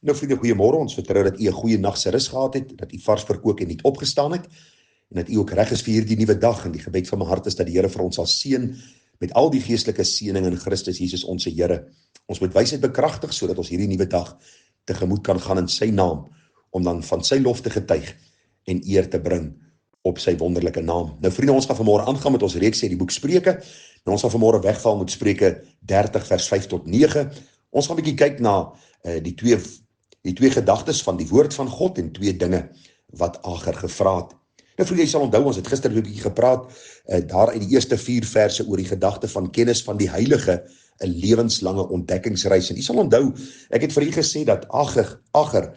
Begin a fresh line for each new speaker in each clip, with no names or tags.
Nou vriende, goeiemôre. Ons vertrou dat u 'n goeie nag se rus gehad het, dat u vars verkoop en nuut opgestaan het en dat u ook reg is vir hierdie nuwe dag. En die gebed van my hart is dat die Here vir ons sal seën met al die geestelike seëninge in Christus Jesus ons Here. Ons moet wysheid bekragtig sodat ons hierdie nuwe dag tegemoet kan gaan in sy naam, om dan van sy lof te getuig en eer te bring op sy wonderlike naam. Nou vriende, ons gaan vanmôre aangaan met ons reeks die boek Spreuke. En ons gaan vanmôre wegval met Spreuke 30 vers 5 tot 9. Ons gaan 'n bietjie kyk na die twee gedagtes van die woord van God en twee dinge wat Ager gevra het. Nou vriende, jy sal onthou, ons het gister 'n bietjie gepraat daar uit die eerste 4 verse oor die gedagte van kennis van die Heilige, 'n lewenslange ontdekkingsreis. En jy sal onthou, ek het vir u gesê dat Ager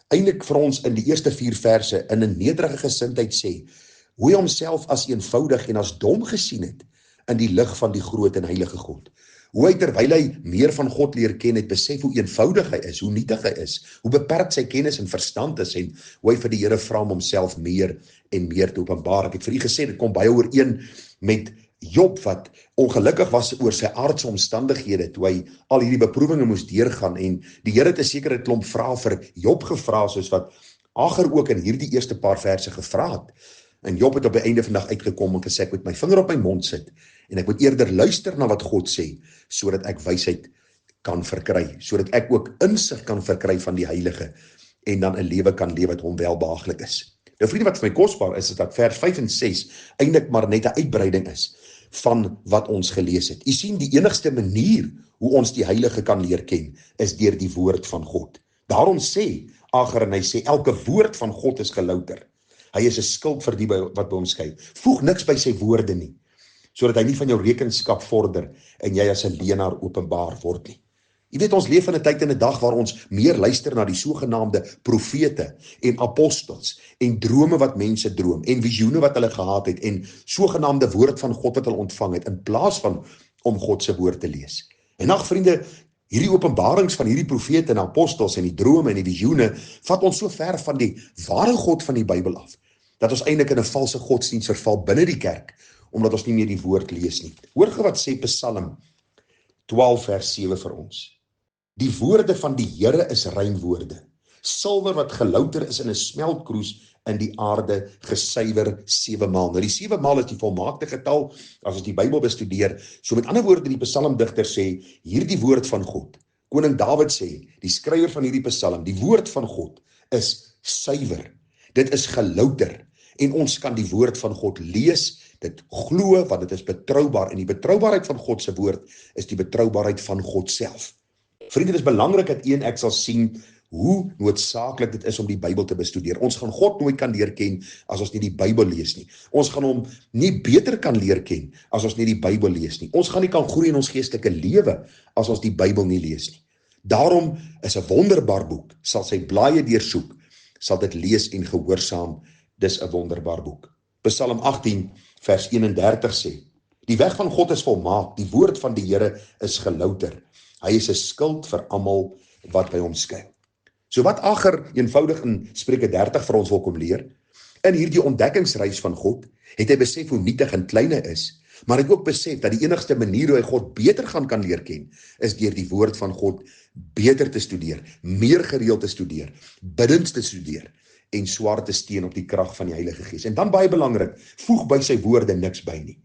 eintlik vir ons in die eerste 4 verse in 'n nederige gesindheid sê hoe hy homself as eenvoudig en as dom gesien het in die lig van die groot en heilige God. Hoe hy terwyl hy meer van God leer ken het, besef hoe eenvoudig hy is, hoe nietig hy is, hoe beperk sy kennis en verstand is en hoe hy vir die Here vra om homself meer en meer te openbaar. Ek het vir u gesê, dit kom baie ooreen met Job wat ongelukkig was oor sy aardse omstandighede toe hy al hierdie beproewinge moes deurgaan en die Here het 'n sekere klomp vrae vir Job gevra soos wat Ager ook in hierdie eerste paar verse gevra het. En Job het op die einde van die dag uitgekom en gesê ek moet my vinger op my mond sit en ek moet eerder luister na wat God sê sodat ek wysheid kan verkry, sodat ek ook insig kan verkry van die Heilige en dan 'n lewe kan leef wat hom welbehaaglik is. Nou vriende, wat vir my kosbaar is dat vers 5 en 6 eintlik maar net 'n uitbreiding is van wat ons gelees het. U sien, die enigste manier hoe ons die Heilige kan leer ken is deur die woord van God. Daarom sê Ager, en hy sê elke woord van God is gelouter. Hy is 'n skild vir die wat by hom skei. Voeg niks by sy woorde nie, sodat hy nie van jou rekenskap vorder en jy as 'n leienaar openbaar word nie. Jy weet, ons leef in 'n tyd en 'n dag waar ons meer luister na die sogenaamde profete en apostels en drome wat mense droom en visioene wat hulle gehad het en sogenaamde woord van God wat hulle ontvang het in plaas van om God se woord te lees. En ag vriende, hierdie openbarings van hierdie profete en apostels en die drome en die visioene vat ons so ver van die ware God van die Bybel af, dat ons eintlik in 'n valse godsdienst verval binne die kerk, omdat ons nie meer die woord lees nie. Hoor gou wat sê Psalm 12 vers 7 vir ons. Die woorde van die Here is rein woorde, silwer wat gelouter is in 'n smeltkroes, in die aarde gesuiwer 7 maal. Nou die 7 maal is die volmaakte getal as ons die Bybel bestudeer. So met ander woorde, die psalmdigter sê, hierdie woord van God, koning Dawid sê, die skrywer van hierdie psalm, die woord van God is suiwer. Dit is gelouter en ons kan die woord van God lees, dit glo, want dit is betroubaar en die betroubaarheid van God se woord is die betroubaarheid van God self. Vriende, dit is belangrik dat u en ek sal sien hoe noodsaaklik dit is om die Bybel te bestudeer. Ons gaan God nooit kan leer ken as ons nie die Bybel lees nie. Ons gaan hom nie beter kan leer ken as ons nie die Bybel lees nie. Ons gaan nie kan groei in ons geestelike lewe as ons die Bybel nie lees nie. Daarom is 'n wonderbaar boek, sal sy blaaie deursoek, sal dit lees en gehoorsaam, dis 'n wonderbaar boek. Psalm 18 vers 31 sê, die weg van God is volmaak, die woord van die Here is gelouter. Hy is 'n skild vir almal wat by hom skuil. So wat Ager eenvoudig in Spreuke 30 vir ons wil kom leer, in hierdie ontdekkingsreis van God, het hy besef hoe nietig en klein hy is, maar hy het ook besef dat die enigste manier hoe hy God beter kan leer ken, is deur die woord van God beter te studeer, meer gereeld te studeer, bidtend te studeer, en swaar te steun op die krag van die Heilige Gees. En dan baie belangrik, voeg by sy woorde niks by nie,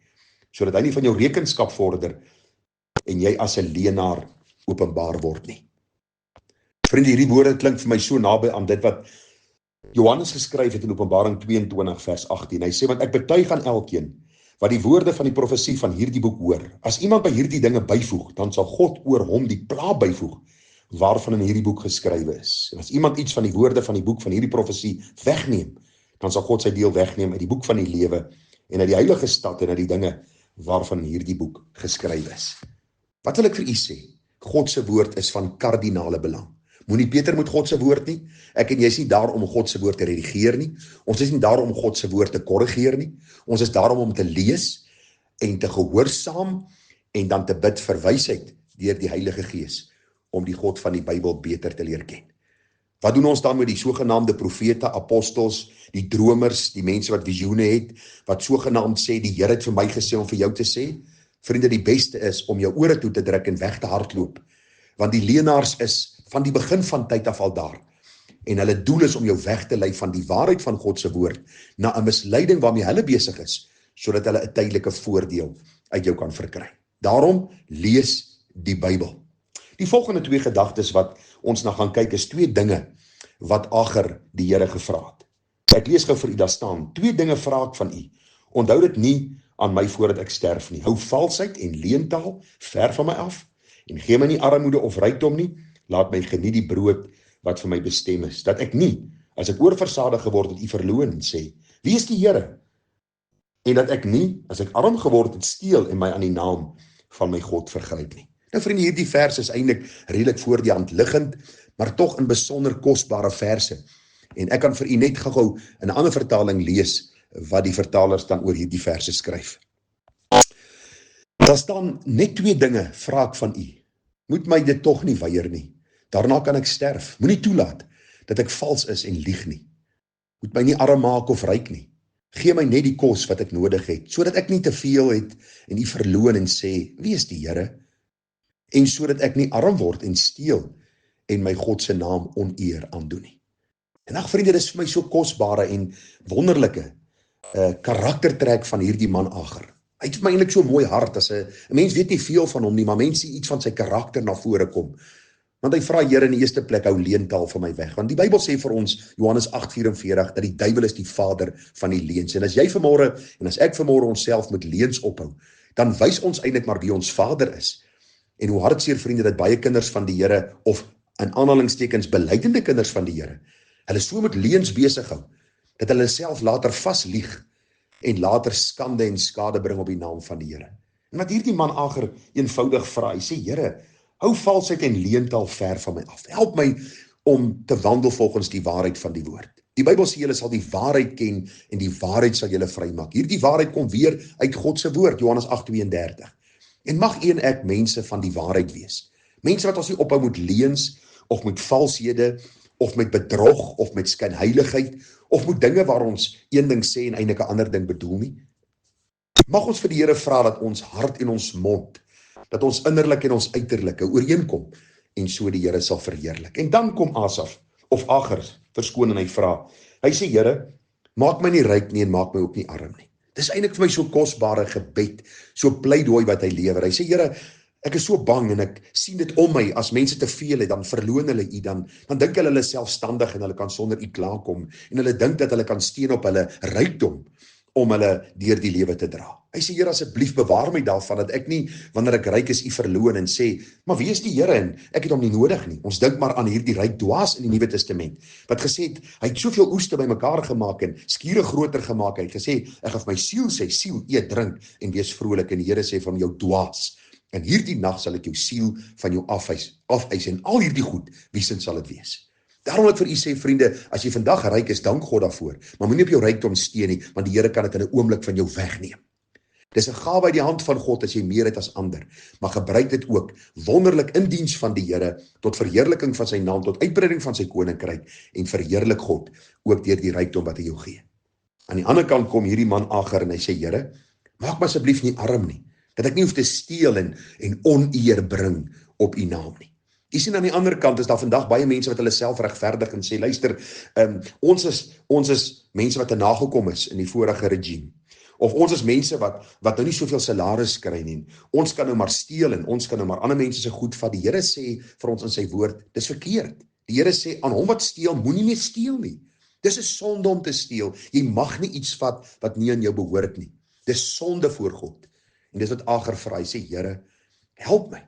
sodat hy nie van jou rekenskap vorder, en jy as 'n leienaar openbaar word nie. Vriende, hierdie woorde klink vir my so naby aan dit wat Johannes geskryf het in Openbaring 22 vers 18. Hy sê, want ek betuig aan elkeen wat die woorde van die profesie van hierdie boek hoor. As iemand by hierdie dinge byvoeg, dan sal God oor hom die plaag byvoeg waarvan in hierdie boek geskrywe is. En as iemand iets van die woorde van die boek van hierdie profesie wegneem, dan sal God sy deel wegneem uit die boek van die lewe en uit die heilige stad en uit die dinge waarvan hierdie boek geskrywe is. Wat wil ek vir u sê? God se woord is van kardinale belang. Moenie beter met God se woord nie. Ek en jy is nie daar om God se woord te redigeer nie. Ons is nie daar om God se woord te korrigeer nie. Ons is daar om te lees en te gehoorsaam en dan te bid vir wysheid deur die Heilige Gees om die God van die Bybel beter te leer ken. Wat doen ons dan met die sogenaamde profete, apostels, die dromers, die mense wat visioene het, wat sogenaamd sê, die Here het vir my gesê om vir jou te sê? Vriende, die beste is om jou ore toe te druk en weg te hardloop, want die leenaars is van die begin van tyd af al daar. En hulle doel is om jou weg te lei van die waarheid van God se woord na 'n misleiding waarmee hulle besig is, sodat hulle 'n tydelike voordeel uit jou kan verkry. Daarom lees die Bybel. Die volgende 2 gedagtes wat ons na gaan kyk is 2 dinge wat Agar die Here gevra het. Ek lees gou vir u daar staan. 2 dinge vra ek van u. Onthou dit nie aan my voordat ek sterf nie. Hou valsheid en leentaal ver van my af en gee my nie armoede of rykdom nie. Laat my geniet die brood wat vir my bestem is, dat ek nie, as ek oorversadig geword het, u verloon en sê, wie is die Here? En dat ek nie, as ek arm geword het, steel en my aan die naam van my God vergryp nie. Nou vriende, hierdie vers is eintlik redelik voor die hand liggend, maar tog in besonder kosbare verse. En ek kan vir u net gou in 'n ander vertaling lees wat die vertalers dan oor hierdie verse skryf. Daar staan net 2 dinge vra ek van u. Moet my dit tog nie weier nie. Daarna kan ek sterf. Moenie toelaat dat ek vals is en lieg nie. Moet my nie arm maak of ryk nie. Gee my net die kos wat ek nodig het, sodat ek nie te veel het en u verloon en sê, wie is die Here? En sodat ek nie arm word en steel en my God se naam oneer aandoen nie. En ag vriende, dit is vir my so kosbare en wonderlike karaktertrek van hierdie man Agar. Hy het vir my eintlik so mooi hart, as 'n mens weet nie veel van hom nie, maar mense sien iets van sy karakter na vore kom. Want hy vra Here in die eerste plek, hou leentaal van my weg. Want die Bybel sê vir ons, Johannes 8:44, dat die duiwel is die vader van die leuns. En as jy vanmôre, en as ek vanmôre onsself met leuns ophou, dan wys ons eintlik maar wie ons vader is. En hoe hartseer vriende, dat baie kinders van die Here, of in aanhalingstekens belydende kinders van die Here, hulle so met leuns besig hou, dat hulle self later vaslieg, en later skande en skade bring op die naam van die Here. En wat hierdie man Agar eenvoudig vra, hy sê, Here, hou valsheid en leentaal ver van my af. Help my om te wandel volgens die waarheid van die woord. Die Bybel sê julle sal die waarheid ken en die waarheid sal julle vrymaak. Hierdie waarheid kom weer uit God se woord, Johannes 8:32. En mag u en ek mense van die waarheid wees. Mense wat ons nie ophou met leuns of met valshede of met bedrog of met skynheiligheid of met dinge waar ons een ding sê en eintlik 'n ander ding bedoel nie. Mag ons vir die Here vra dat ons hart en ons mond, dat ons innerlik en ons uiterlike ooreenkom en so die Here sal verheerlik. En dan kom Asaf of Agar verskoon en hy vra. Hy sê, Here, maak my nie ryk nie en maak my ook nie arm nie. Dis eintlik vir my so kosbare gebed, so pleidooi wat hy lewer. Hy sê, Here, ek is so bang en ek sien dit om my, as mense te veel het, dan verloon hulle u, dan dink hulle selfstandig en hulle kan sonder u klaarkom en hulle dink dat hulle kan steun op hulle rykdom om hulle deur die lewe te dra. Hy sê, Here, asseblief bewaar my daarvan, dat ek nie, wanneer ek ryk is, u verloon en sê, maar wie is die Here en ek het hom nie nodig nie. Ons dink maar aan hierdie ryk dwaas in die Nuwe Testament, wat gesê het, hy het soveel oeste bymekaar gemaak en skure groter gemaak. Hy het gesê, ek gaan vir my siel sê, siel, eet, drink en wees vrolik. En die Here sê van jou dwaas, en hierdie nag sal ek jou siel van jou afeis en al hierdie goed, wie sin sal dit wees? Daarom wil ek vir u sê, vriende, as jy vandag ryk is, dank God daarvoor, maar moenie op jou rykdom steun nie, want die Here kan dit in 'n oomblik van jou wegneem. Dis 'n gawe uit die hand van God as jy meer het as ander, maar gebruik dit ook wonderlik in diens van die Here, tot verheerliking van sy naam, tot uitbreiding van sy koninkryk, en verheerlik God ook deur die rykdom wat hy jou gee. Aan die ander kant kom hierdie man Agar en hy sê, Here, maak my asseblief nie arm nie, dat ek nie hoef te steel en oneer bring op u naam nie. Jy sien, aan die ander kant is daar vandag baie mense wat hulle self regverdig en sê, luister, ons is mense wat nagekom is in die vorige regime. Of ons is mense wat nou nie soveel salaris kry nie. Ons kan nou maar steel en ons kan nou maar ander mense se goed vat. Die Here sê vir ons in sy woord, dis verkeerd. Die Here sê, aan hom wat steel, moenie meer steel nie. Dis 'n sonde om te steel. Jy mag nie iets vat wat nie aan jou behoort nie. Dis sonde voor God. En dis wat Agar vra. Hy sê, Here, help my,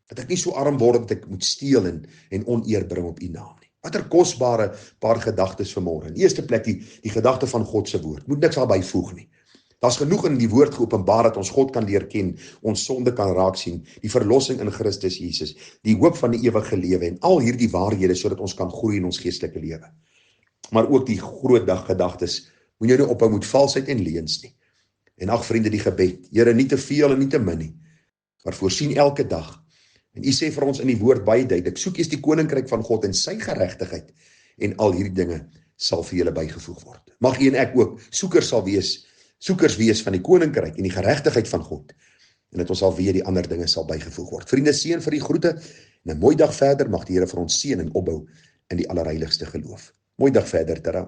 dat ek nie so arm word dat ek moet steel en oneer bring op u naam nie. Wat 'n kosbare paar gedagtes vanmôre. In eerste plek die gedagte van God se woord. Moet niks daarby voeg nie. Daar's genoeg in die woord geopenbaar dat ons God kan leer ken, ons sonde kan raak sien, die verlossing in Christus Jesus, die hoop van die ewige lewe en al hierdie waarhede sodat ons kan groei in ons geestelike lewe. Maar ook die groot gedagtes, moet jy nie ophou met valsheid en leuns nie. En ag vriende, die gebed, Here, nie te veel en nie te min nie, maar voorsien elke dag. En u sê vir ons in die woord baie duidelik, soek eers die koninkryk van God en sy geregtigheid, en al hierdie dinge sal vir julle bygevoeg word. Mag u en ek ook soekers wees van die koninkryk en die geregtigheid van God, en dat ons al weer die ander dinge sal bygevoeg word. Vriende, seën vir die groete, En 'n mooi dag verder, mag die Here vir ons seën en opbou in die allerheiligste geloof. Mooi dag verder, tada.